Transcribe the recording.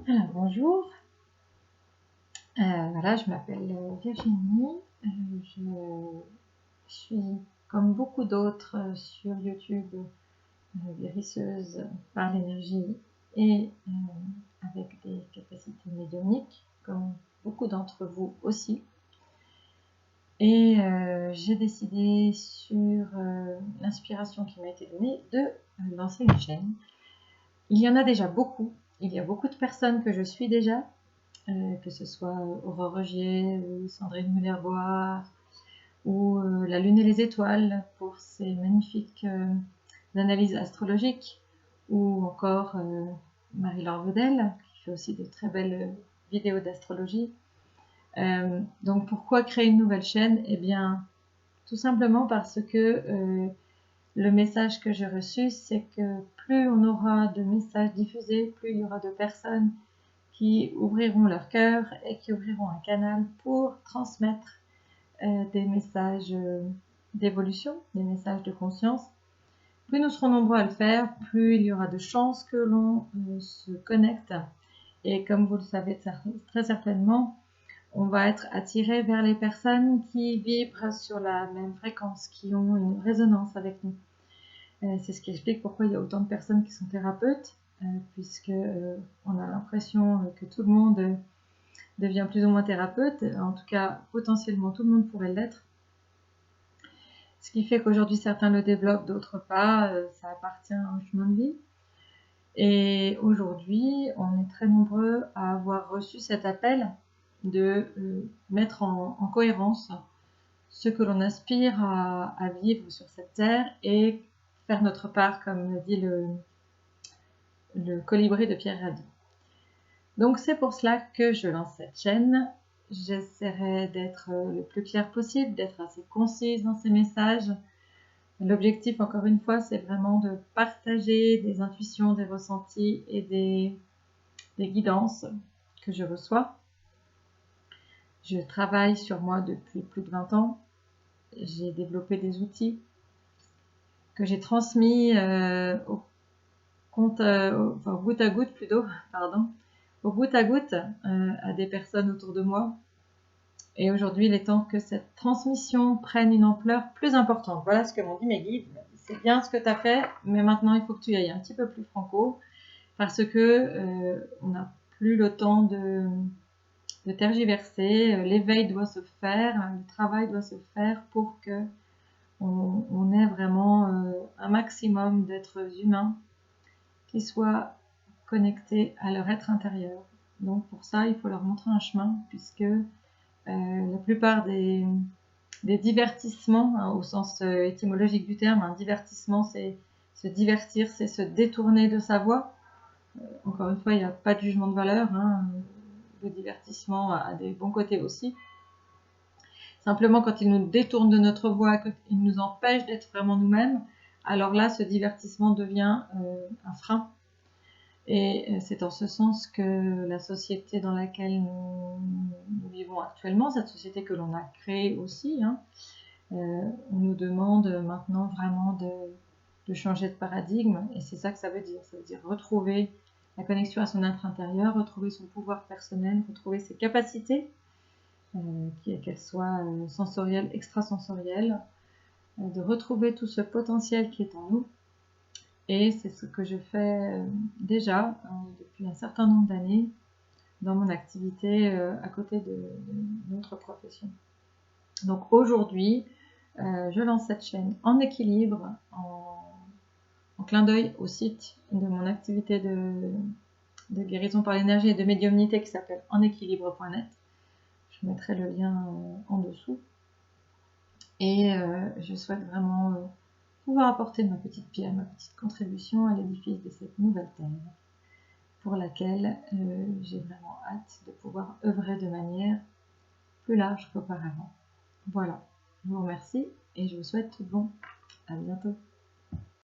Alors, bonjour, voilà, je m'appelle Virginie, je suis comme beaucoup d'autres sur YouTube, guérisseuse par l'énergie et avec des capacités médiumniques, comme beaucoup d'entre vous aussi. Et j'ai décidé sur l'inspiration qui m'a été donnée de lancer une chaîne. Il y en a déjà beaucoup, il y a beaucoup de personnes que je suis déjà, que ce soit Aurore Rogier ou Sandrine Muller-Boire ou La Lune et les Étoiles pour ses magnifiques analyses astrologiques, ou encore Marie-Laure Vedel qui fait aussi de très belles vidéos d'astrologie. Donc pourquoi créer une nouvelle chaîne? Eh bien tout simplement parce que le message que j'ai reçu, c'est que plus on aura de messages diffusés, plus il y aura de personnes qui ouvriront leur cœur et qui ouvriront un canal pour transmettre des messages d'évolution, des messages de conscience. Plus nous serons nombreux à le faire, plus il y aura de chances que l'on se connecte. Et comme vous le savez très certainement, on va être attiré vers les personnes qui vibrent sur la même fréquence, qui ont une résonance avec nous. C'est ce qui explique pourquoi il y a autant de personnes qui sont thérapeutes, puisque on a l'impression que tout le monde devient plus ou moins thérapeute. En tout cas, potentiellement, tout le monde pourrait l'être. Ce qui fait qu'aujourd'hui, certains le développent, d'autres pas. Ça appartient à un chemin de vie. Et aujourd'hui, on est très nombreux à avoir reçu cet appel de mettre en cohérence ce que l'on aspire à vivre sur cette terre et faire notre part, comme dit le colibri de Pierre Rabhi. Donc c'est pour cela que je lance cette chaîne. J'essaierai d'être le plus clair possible, d'être assez concise dans ces messages. L'objectif, encore une fois, c'est vraiment de partager des intuitions, des ressentis et des guidances que je reçois. Je travaille sur moi depuis plus de 20 ans. J'ai développé des outils que j'ai transmis au goutte à goutte plutôt, au goutte à goutte à des personnes autour de moi. Et aujourd'hui, il est temps que cette transmission prenne une ampleur plus importante. Voilà ce que m'ont dit mes guides. C'est bien ce que tu as fait, mais maintenant il faut que tu y ailles un petit peu plus franco, parce que on n'a plus le temps de tergiverser. L'éveil doit se faire, le travail doit se faire pour que on ait vraiment un maximum d'êtres humains qui soient connectés à leur être intérieur. Donc pour ça, il faut leur montrer un chemin, puisque la plupart des divertissements, hein, au sens étymologique du terme, un divertissement, c'est se divertir, c'est se détourner de sa voie. Encore une fois, il n'y a pas de jugement de valeur, hein. Le divertissement a des bons côtés aussi. Simplement, quand il nous détourne de notre voie, qu'il nous empêche d'être vraiment nous-mêmes, alors là, ce divertissement devient un frein. Et c'est en ce sens que la société dans laquelle nous vivons actuellement, cette société que l'on a créée aussi, hein, on nous demande maintenant vraiment de changer de paradigme, et c'est ça que ça veut dire. Ça veut dire retrouver la connexion à son être intérieur, retrouver son pouvoir personnel, retrouver ses capacités, qu'elles soient sensorielles, extrasensorielles, de retrouver tout ce potentiel qui est en nous. Et c'est ce que je fais déjà depuis un certain nombre d'années dans mon activité à côté de notre profession. Donc aujourd'hui, je lance cette chaîne en équilibre, en clin d'œil au site de mon activité de guérison par l'énergie et de médiumnité qui s'appelle enéquilibre.net. Je mettrai le lien en dessous. Et je souhaite vraiment pouvoir apporter ma petite pierre, ma petite contribution à l'édifice de cette nouvelle terre, pour laquelle j'ai vraiment hâte de pouvoir œuvrer de manière plus large qu'auparavant. Voilà, je vous remercie et je vous souhaite tout bon. À bientôt.